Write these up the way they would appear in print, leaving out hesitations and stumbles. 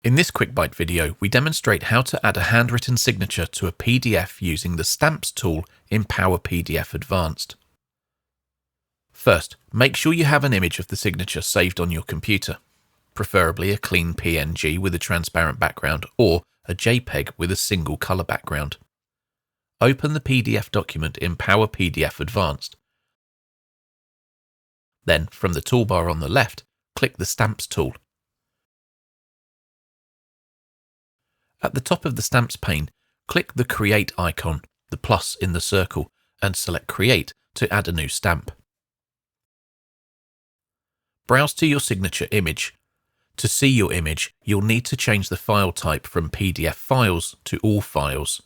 In this quick bite video, we demonstrate how to add a handwritten signature to a PDF using the Stamps tool in Power PDF Advanced. First, make sure you have an image of the signature saved on your computer, preferably a clean PNG with a transparent background or a JPEG with a single color background. Open the PDF document in Power PDF Advanced. Then, from the toolbar on the left, click the Stamps tool. At the top of the Stamps pane, click the Create icon, the plus in the circle, and select Create to add a new stamp. Browse to your signature image. To see your image, you'll need to change the file type from PDF Files to All Files.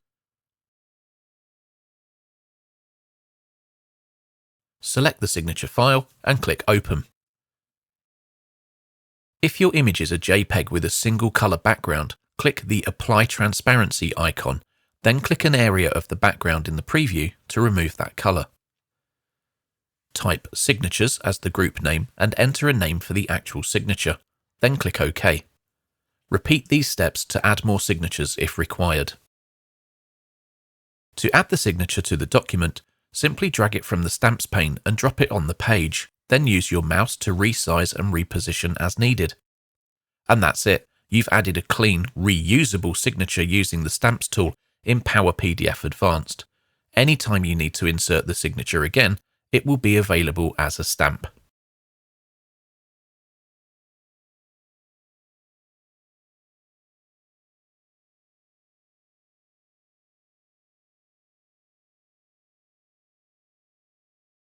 Select the signature file and click Open. If your image is a JPEG with a single color background, click the Apply Transparency icon, then click an area of the background in the preview to remove that color. Type Signatures as the group name and enter a name for the actual signature, then click OK. Repeat these steps to add more signatures if required. To add the signature to the document, simply drag it from the Stamps pane and drop it on the page, then use your mouse to resize and reposition as needed. And that's it. You've added a clean, reusable signature using the Stamps tool in Power PDF Advanced. Anytime you need to insert the signature again, it will be available as a stamp.